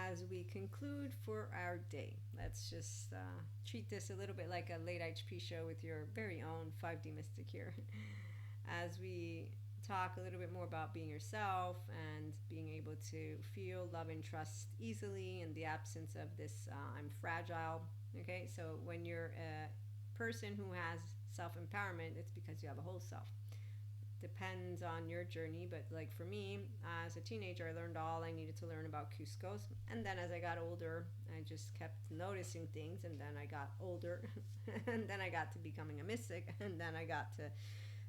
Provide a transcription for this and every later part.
as we conclude for our day, let's just treat this a little bit like a late IHP show with your very own 5D mystic here. As we talk a little bit more about being yourself and being able to feel love and trust easily in the absence of this I'm fragile. Okay, so when you're a person who has self empowerment, it's because you have a whole self. Depends on your journey, but like for me, as a teenager, I learned all I needed to learn about Cusco's, and then as I got older, I just kept noticing things, and then I got older, and then I got to becoming a mystic, and then I got to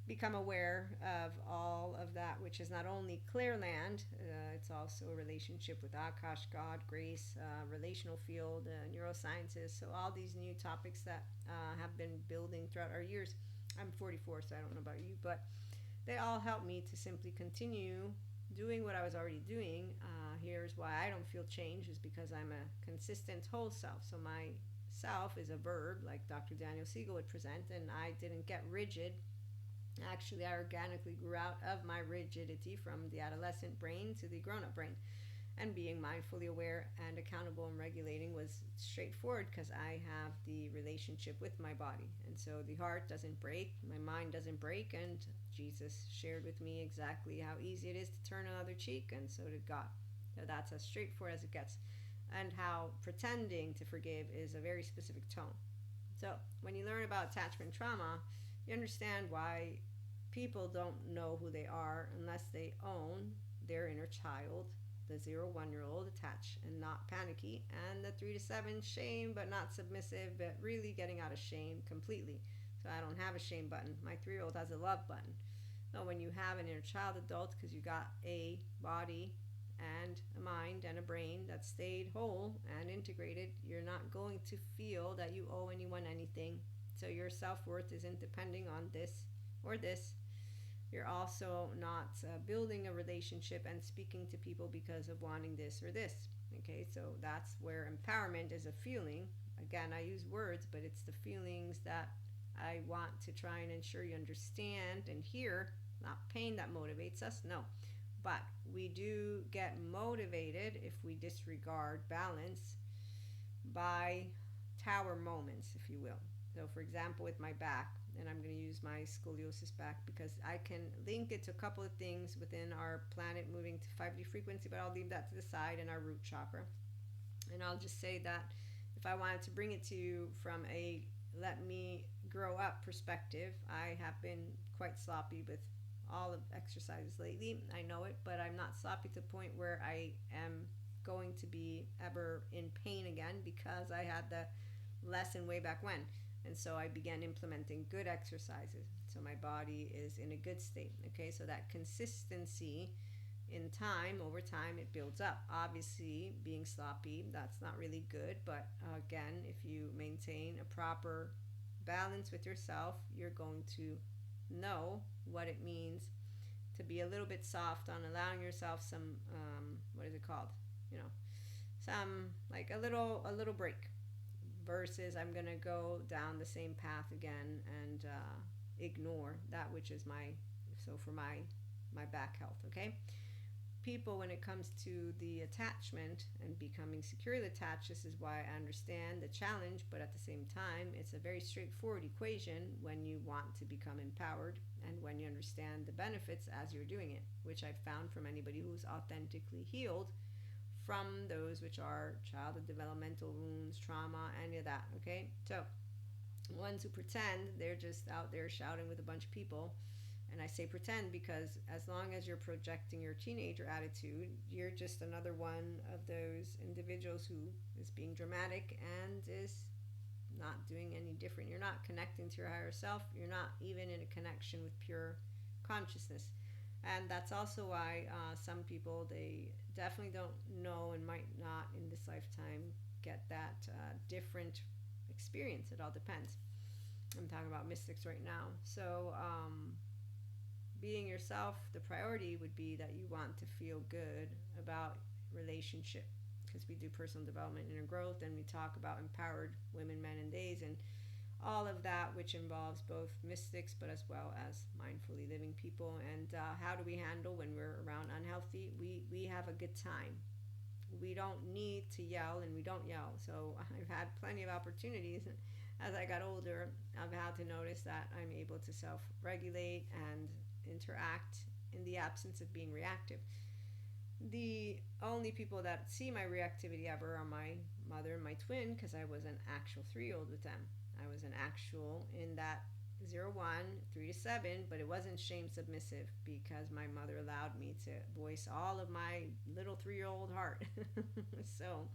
become aware of all of that, which is not only clear land, it's also a relationship with Akash, God, grace, relational field, neurosciences. So all these new topics that have been building throughout our years. I'm 44, so I don't know about you, but they all help me to simply continue doing what I was already doing. Here's why I don't feel change is because I'm a consistent whole self. So my self is a verb, like Dr. Daniel Siegel would present, and I didn't get rigid. Actually, I organically grew out of my rigidity from the adolescent brain to the grown up brain. And being mindfully aware and accountable and regulating was straightforward because I have the relationship with my body. And so the heart doesn't break, my mind doesn't break, and Jesus shared with me exactly how easy it is to turn another cheek, and so did God. So that's as straightforward as it gets. And how pretending to forgive is a very specific tone. So when you learn about attachment trauma, you understand why people don't know who they are unless they own their inner child, the 0 1 year old attached and not panicky, and the 3 to 7 shame but not submissive, but really getting out of shame completely. So I don't have a shame button. My 3-year-old has a love button. No, when you have an inner child adult, because you got a body and a mind and a brain that stayed whole and integrated, you're not going to feel that you owe anyone anything. So your self-worth isn't depending on this or this. You're also not building a relationship and speaking to people because of wanting this or this. Okay, so that's where empowerment is a feeling. Again, I use words, but it's the feelings that I want to try and ensure you understand and hear. Not pain that motivates us, no. But we do get motivated if we disregard balance by tower moments, if you will. So, for example, with my back, and I'm going to use my scoliosis back because I can link it to a couple of things within our planet moving to 5D frequency, but I'll leave that to the side, and our root chakra. And I'll just say that if I wanted to bring it to you from a let me grow up perspective, I have been quite sloppy with all of exercises lately. I know it, but I'm not sloppy to the point where I am going to be ever in pain again because I had the lesson way back when. And so I began implementing good exercises. So my body is in a good state. Okay, so that consistency in time, over time, it builds up. Obviously, being sloppy, that's not really good. But again, if you maintain a proper balance with yourself, you're going to know what it means to be a little bit soft on allowing yourself some, what is it called? Some like a little break versus I'm going to go down the same path again and ignore that which is for my back health. Okay, people, when it comes to the attachment and becoming securely attached, this is why I understand the challenge, but at the same time it's a very straightforward equation when you want to become empowered and when you understand the benefits as you're doing it, which I've found from anybody who's authentically healed from those which are childhood developmental wounds, trauma, any of that. Okay, so ones who pretend, they're just out there shouting with a bunch of people. And I say pretend because as long as you're projecting your teenager attitude, you're just another one of those individuals who is being dramatic and is not doing any different. You're not connecting to your higher self. You're not even in a connection with pure consciousness. And that's also why some people, they definitely don't know and might not in this lifetime get that different experience. It all depends. I'm talking about mystics right now. So being yourself, the priority would be that you want to feel good about relationship, because we do personal development, inner growth, and we talk about empowered women, men, and days, and all of that, which involves both mystics but as well as mindfully living people. And how do we handle when we're around unhealthy? We have a good time. we don't need to yell, and we don't yell. So I've had plenty of opportunities. As I got older, I've had to notice that I'm able to self regulate and interact in the absence of being reactive. The only people that see my reactivity ever are my mother and my twin, because I was an actual 3 year old with them. I was an actual in that 0 1, 3 to 7, but it wasn't shame submissive because my mother allowed me to voice all of my little 3 year old heart. So,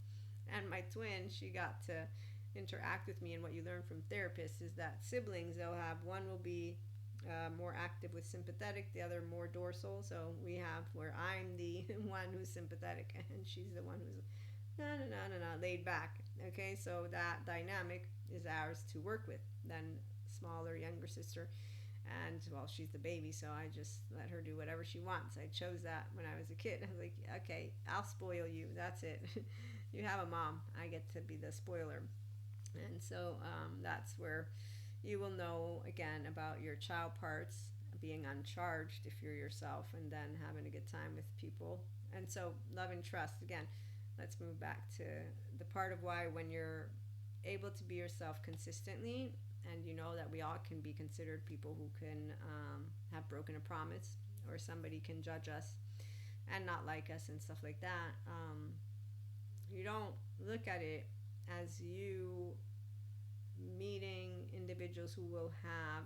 and my twin, she got to interact with me. And what you learn from therapists is that siblings, they'll have one will be more active with sympathetic, the other more dorsal. So we have where I'm the one who's sympathetic and she's the one who's laid back. Okay, so that dynamic is ours to work with. Then smaller younger sister, and well, she's the baby, so I just let her do whatever she wants. I chose that when I was a kid. I was like, okay, I'll spoil you, that's it. You have a mom, I get to be the spoiler. And so that's where you will know again about your child parts being uncharged if you're yourself, and then having a good time with people. And so love and trust again, let's move back to the part of why when you're able to be yourself consistently, and you know that we all can be considered people who can have broken a promise, or somebody can judge us and not like us and stuff like that. You don't look at it as you meeting individuals who will have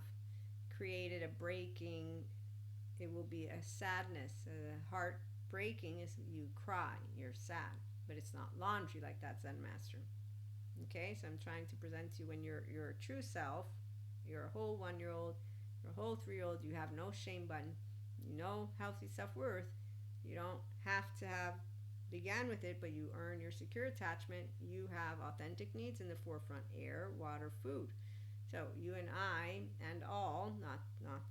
created a breaking. It will be a sadness, a heart breaking is you cry, you're sad, but it's not laundry like that Zen master. Okay, so I'm trying to present to you when you're your true self, you're a whole 1 year old, you're a whole 3 year old, you have no shame button, you know healthy self worth, you don't have to have began with it, but you earn your secure attachment, you have authentic needs in the forefront: air, water, food. So you and I and all, not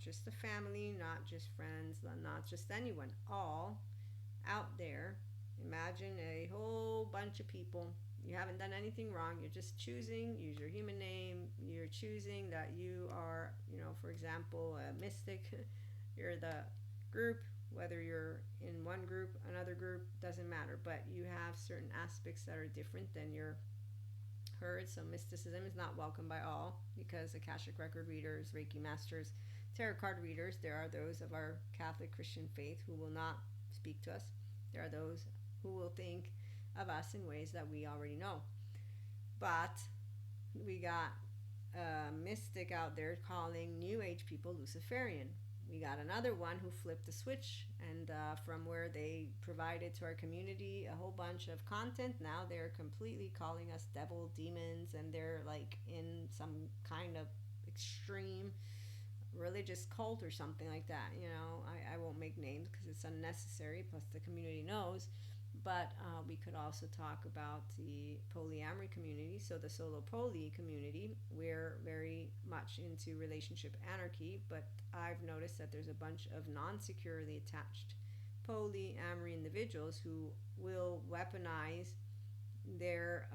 just the family, not just friends, not just anyone, all out there. Imagine a whole bunch of people. You haven't done anything wrong. You're just choosing, use your human name. You're choosing that you are, for example, a mystic. You're the group, whether you're in one group, another group, doesn't matter. But you have certain aspects that are different than your herd. So mysticism is not welcomed by all, because Akashic record readers, Reiki masters, tarot card readers, there are those of our Catholic Christian faith who will not speak to us. There are those who will think of us in ways that we already know. But we got a mystic out there calling New Age people Luciferian. We got another one who flipped the switch, and from where they provided to our community a whole bunch of content, now they're completely calling us devil, demons, and they're like in some kind of extreme religious cult or something like that. I won't make names because it's unnecessary, plus the community knows. But we could also talk about the polyamory community. So the solo poly community, we're very much into relationship anarchy, but I've noticed that there's a bunch of non-securely attached polyamory individuals who will weaponize their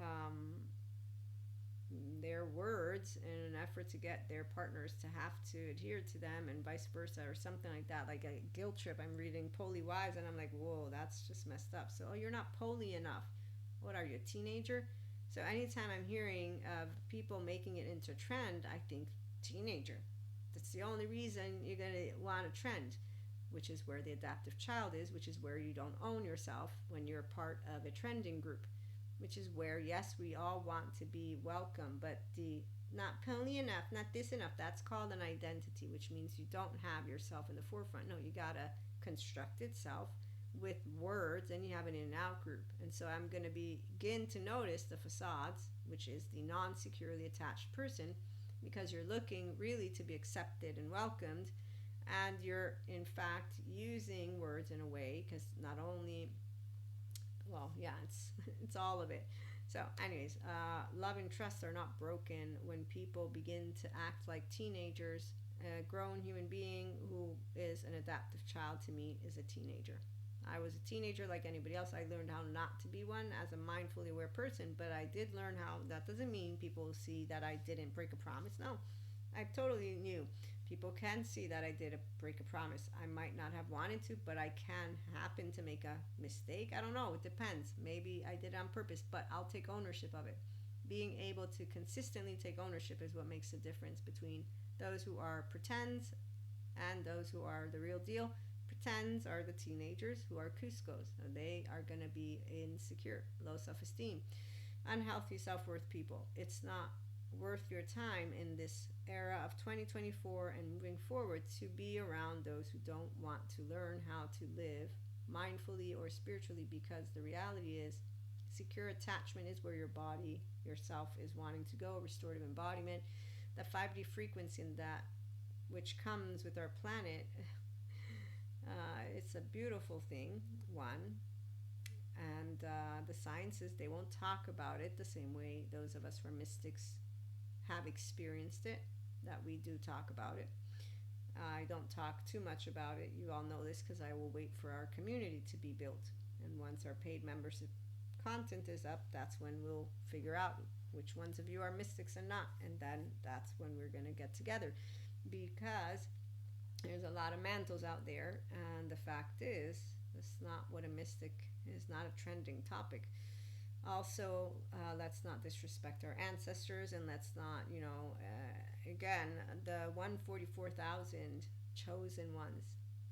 words in an effort to get their partners to have to adhere to them, and vice versa, or something like that, like a guilt trip. I'm reading Poly Wives and I'm like, whoa, that's just messed up. So, you're not poly enough. What are you, a teenager? So anytime I'm hearing of people making it into trend, I think teenager. That's the only reason you're going to want a trend, which is where the adaptive child is, which is where you don't own yourself when you're part of a trending group, which is where, yes, we all want to be welcome, but the not poly enough, not this enough, that's called an identity, which means you don't have yourself in the forefront. No, you got a constructed self with words, and you have an in and out group. And so I'm going to begin to notice the facades, which is the non-securely attached person, because you're looking really to be accepted and welcomed, and you're in fact using words in a way, because not only, well, yeah, it's all of it. So anyways, love and trust are not broken when people begin to act like teenagers. A grown human being who is an adaptive child, to me, is a teenager. I was a teenager like anybody else. I learned how not to be one as a mindfully aware person, but I did learn how. That doesn't mean people see that I didn't break a promise. No, I totally knew People can see that I did break a promise. I might not have wanted to, but I can happen to make a mistake. I don't know. It depends. Maybe I did it on purpose, but I'll take ownership of it. Being able to consistently take ownership is what makes the difference between those who are pretends and those who are the real deal. Pretends are the teenagers who are Cuscos. They are going to be insecure, low self-esteem, unhealthy self-worth people. It's not worth your time in this era of 2024 and moving forward to be around those who don't want to learn how to live mindfully or spiritually, because the reality is secure attachment is where your body, yourself, is wanting to go. Restorative embodiment, the 5D frequency in that which comes with our planet, it's a beautiful thing, one. And the sciences, they won't talk about it the same way those of us who are mystics have experienced it, that we do talk about it. I don't talk too much about it. You all know this because I will wait for our community to be built. And once our paid membership content is up, that's when we'll figure out which ones of you are mystics and not. And then that's when we're going to get together, because there's a lot of mantles out there. And the fact is, that's not what a mystic is, not a trending topic. Also, let's not disrespect our ancestors, and let's not, again, the 144,000 chosen ones.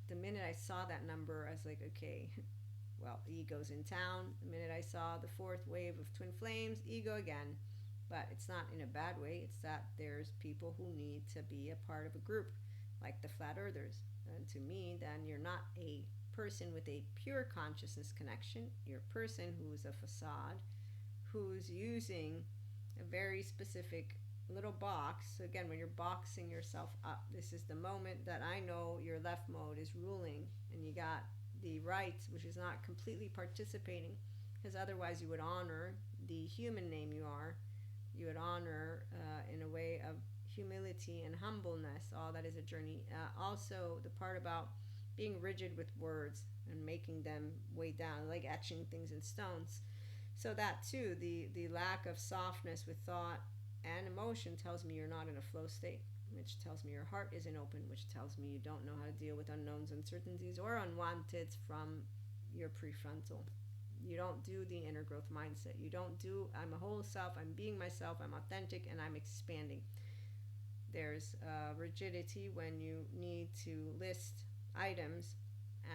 The minute I saw that number, I was like, okay, well, ego's in town. The minute I saw the fourth wave of twin flames, ego again. But it's not in a bad way. It's that there's people who need to be a part of a group, like the flat earthers. And to me, then you're not a person with a pure consciousness connection. You're a person who's a facade, who's using a very specific little box. So again, when you're boxing yourself up, this is the moment that I know your left mode is ruling, and you got the right, which is not completely participating, because otherwise you would honor the human name you are. You would honor in a way of humility and humbleness. All that is a journey. Also, the part about being rigid with words and making them way down, like etching things in stones. So that too, the lack of softness with thought and emotion tells me you're not in a flow state, which tells me your heart isn't open, which tells me you don't know how to deal with unknowns, uncertainties, or unwanteds from your prefrontal. You don't do the inner growth mindset. You don't do, I'm a whole self, I'm being myself, I'm authentic, and I'm expanding. There's rigidity when you need to list items,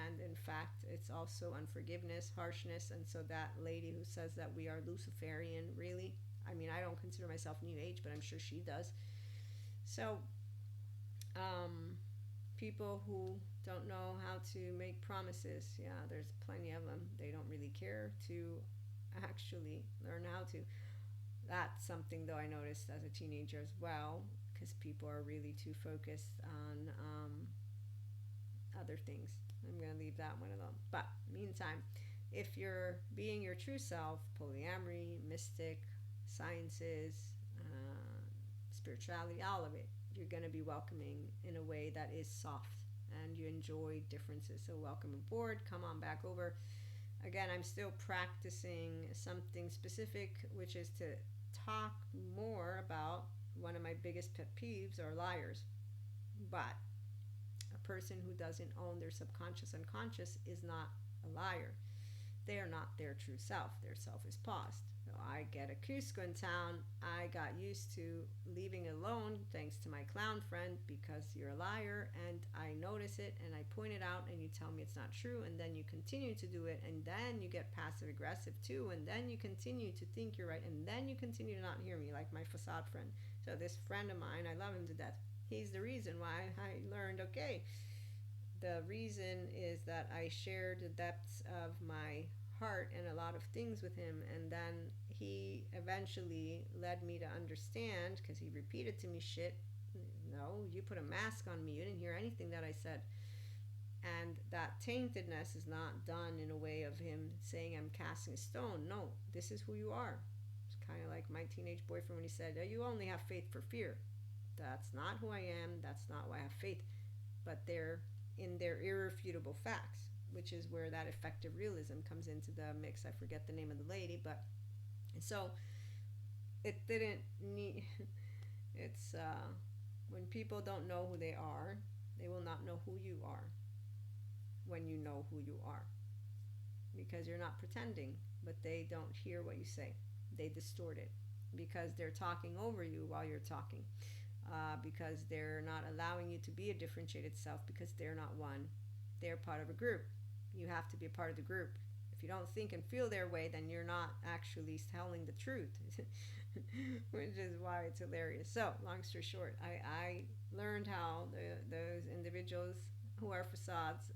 and in fact it's also unforgiveness, harshness. And so that lady who says that we are Luciferian, really, I mean, I don't consider myself new age, but I'm sure she does. So people who don't know how to make promises, yeah, there's plenty of them. They don't really care to actually learn how to. That's something though I noticed as a teenager as well, because people are really too focused on other things. I'm going to leave that one alone. But meantime, if you're being your true self, polyamory, mystic, sciences, spirituality, all of it, you're going to be welcoming in a way that is soft, and you enjoy differences. So welcome aboard. Come on back over. Again, I'm still practicing something specific, which is to talk more about one of my biggest pet peeves are liars. But a person who doesn't own their subconscious unconscious is not a liar. They are not their true self. Their self is paused. So I get a Cusco in town. I got used to leaving alone thanks to my clown friend, because you're a liar, and I notice it and I point it out and you tell me it's not true, and then you continue to do it, and then you get passive aggressive too, and then you continue to think you're right, and then you continue to not hear me, like my facade friend. So this friend of mine, I love him to death. He's the reason why I learned, okay, the reason is that I shared the depths of my heart and a lot of things with him, and then he eventually led me to understand, because he repeated to me shit. No, you put a mask on me, you didn't hear anything that I said. And that taintedness is not done in a way of him saying I'm casting a stone. No, this is who you are. It's kind of like my teenage boyfriend when he said, you only have faith for fear. That's not who I am, that's not why I have faith. But they're in their irrefutable facts, which is where that effective realism comes into the mix. I forget the name of the lady, but so it didn't need, it's When people don't know who they are, they will not know who you are when you know who you are. Because you're not pretending, but they don't hear what you say. They distort it because they're talking over you while you're talking. Because they're not allowing you to be a differentiated self because they're not one. They're part of a group. You have to be a part of the group. If you don't think and feel their way, then you're not actually telling the truth, which is why it's hilarious. So, long story short, I learned how those individuals who are facades,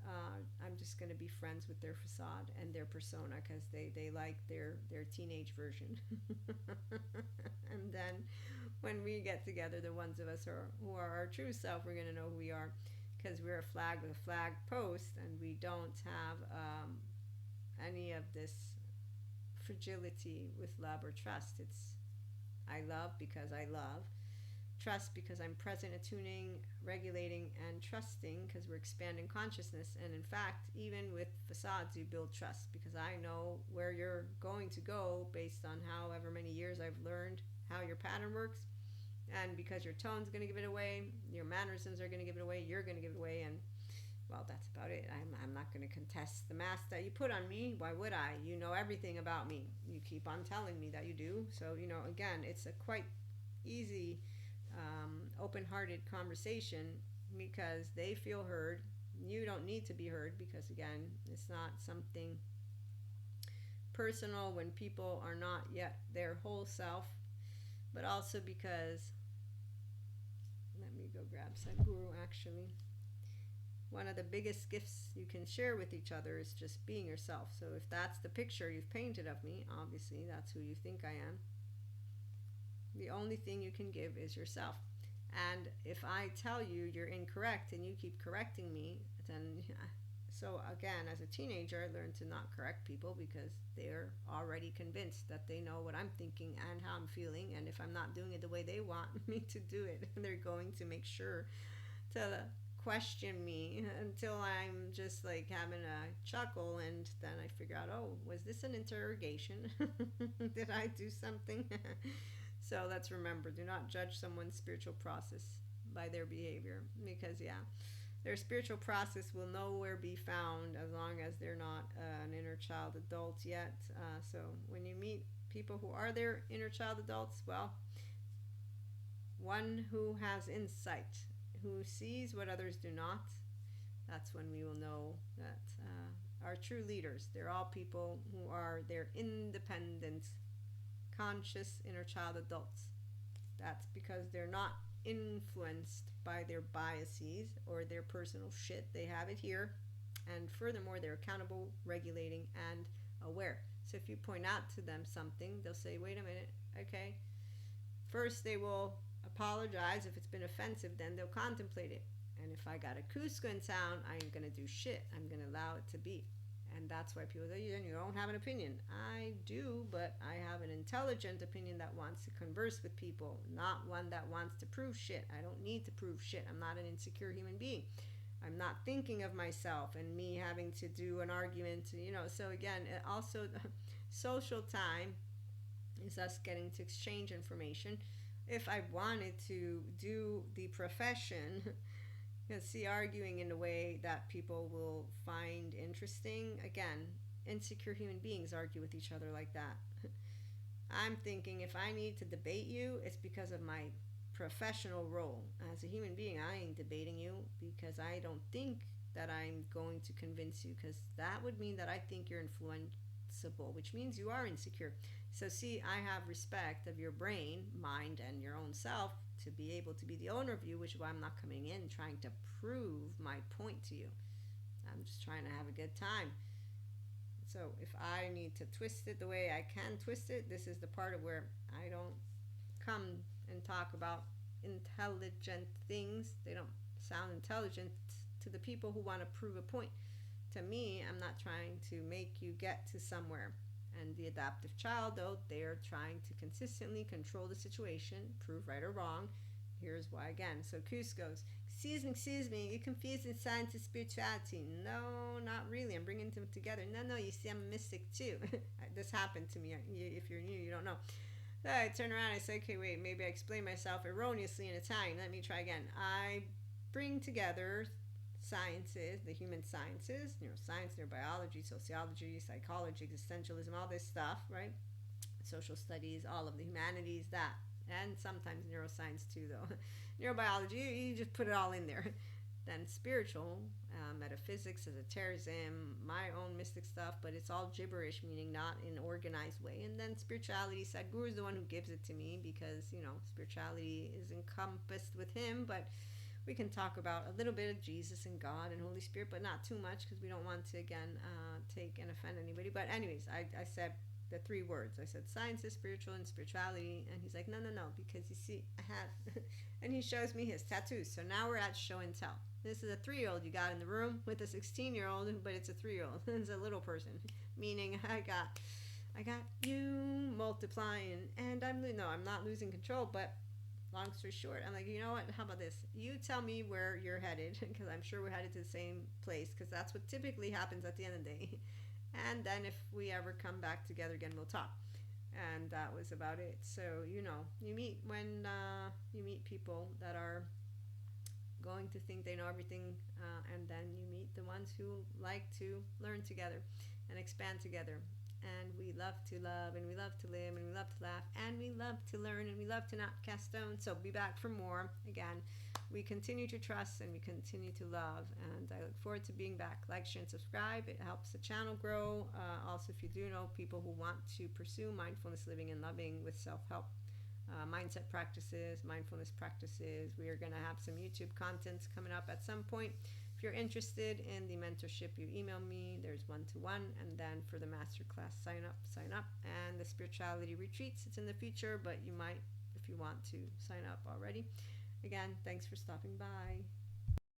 I'm just going to be friends with their facade and their persona because they like their teenage version. And then when we get together, the ones of us who are our true self, we're going to know who we are because we're a flag with a flag post and we don't have any of this fragility with love or trust. It's I love because I love. Trust because I'm present, attuning, regulating, and trusting because we're expanding consciousness. And in fact, even with facades, you build trust because I know where you're going to go based on however many years I've learned how your pattern works. And because your tone's going to give it away, your mannerisms are going to give it away, you're going to give it away. And well, that's about it. I'm not going to contest the mask that you put on me. Why would I? You know everything about me. You keep on telling me that you do. So, again, it's a quite easy open-hearted conversation because they feel heard. You don't need to be heard because again it's not something personal when people are not yet their whole self, but also because let me go grab Sadhguru. Actually, one of the biggest gifts you can share with each other is just being yourself. So if that's the picture you've painted of me, obviously that's who you think I am. The only thing you can give is yourself. And if I tell you you're incorrect and you keep correcting me, then so again, as a teenager, I learned to not correct people because they're already convinced that they know what I'm thinking and how I'm feeling. And if I'm not doing it the way they want me to do it, they're going to make sure to question me until I'm just like having a chuckle, and then I figure out, oh, was this an interrogation? Did I do something? So let's remember, do not judge someone's spiritual process by their behavior because, their spiritual process will nowhere be found as long as they're not an inner child adult yet. So when you meet people who are their inner child adults, well, one who has insight, who sees what others do not, that's when we will know that our true leaders, they're all people who are their independent conscious inner child adults. That's because they're not influenced by their biases or their personal shit. They have it here, and furthermore, they're accountable, regulating, and aware. So if you point out to them something, they'll say, wait a minute, okay. First, they will apologize. If it's been offensive, then they'll contemplate it. And if I got a Cusco in town, I ain't gonna do shit. I'm gonna allow it to be. And that's why people say, you don't have an opinion. I do, but I have an intelligent opinion that wants to converse with people, not one that wants to prove shit. I don't need to prove shit. I'm not an insecure human being. I'm not thinking of myself and me having to do an argument, So again, also social time is us getting to exchange information. If I wanted to do the profession, see, arguing in a way that people will find interesting. Again, insecure human beings argue with each other like that. I'm thinking if I need to debate you, it's because of my professional role. As a human being, I ain't debating you because I don't think that I'm going to convince you, because that would mean that I think you're influenceable, which means you are insecure. So see, I have respect of your brain, mind, and your own self to be able to be the owner of you, which is why I'm not coming in trying to prove my point to you. I'm just trying to have a good time. So if I need to twist it the way I can twist it, this is the part of where I don't come and talk about intelligent things. They don't sound intelligent to the people who want to prove a point. To me, I'm not trying to make you get to somewhere. And the adaptive child, though, they're trying to consistently control the situation, prove right or wrong. Here's why again. So Cusco's, excuse me, you're confusing science and spirituality. No, not really. I'm bringing them together. No, you see, I'm a mystic too. This happened to me. If you're new, you don't know. So I turn around and I say, okay, wait, maybe I explained myself erroneously in Italian. Let me try again. I bring together sciences, the human sciences, neuroscience, neurobiology, sociology, psychology, existentialism, all this stuff, right? Social studies, all of the humanities, that. And sometimes neuroscience too, though. Neurobiology, you just put it all in there. Then spiritual, metaphysics, esotericism, my own mystic stuff, but it's all gibberish, meaning not in an organized way. And then spirituality, Sadhguru is the one who gives it to me because, spirituality is encompassed with him, but we can talk about a little bit of Jesus and God and Holy Spirit, but not too much because we don't want to, again, take and offend anybody. But anyways, I said the three words. I said sciences, spiritual, and spirituality. And he's like, no, no, no, because you see, I have. And he shows me his tattoos. So now we're at show and tell. This is a 3-year-old you got in the room with a 16-year-old, but it's a 3-year-old. It's a little person, meaning I got you multiplying, and I'm not losing control, but long story short, I'm like, you know what? How about this? You tell me where you're headed, because I'm sure we're headed to the same place, because that's what typically happens at the end of the day. And then if we ever come back together again, we'll talk. And that was about it. So you meet when you meet people that are going to think they know everything, and then you meet the ones who like to learn together and expand together. And we love to love, and we love to live, and we love to laugh, and we love to learn, and we love to not cast stones. So be back for more. Again, we continue to trust and we continue to love, and I look forward to being back. Like, share, and subscribe. It helps the channel grow. Also, if you do know people who want to pursue mindfulness living and loving with self-help, mindset practices, mindfulness practices. We are going to have some YouTube contents coming up at some point. If you're interested in the mentorship, you email me. There's one-to-one. And then for the masterclass, sign up. And the spirituality retreats, it's in the future, but you might, if you want to, sign up already. Again, thanks for stopping by.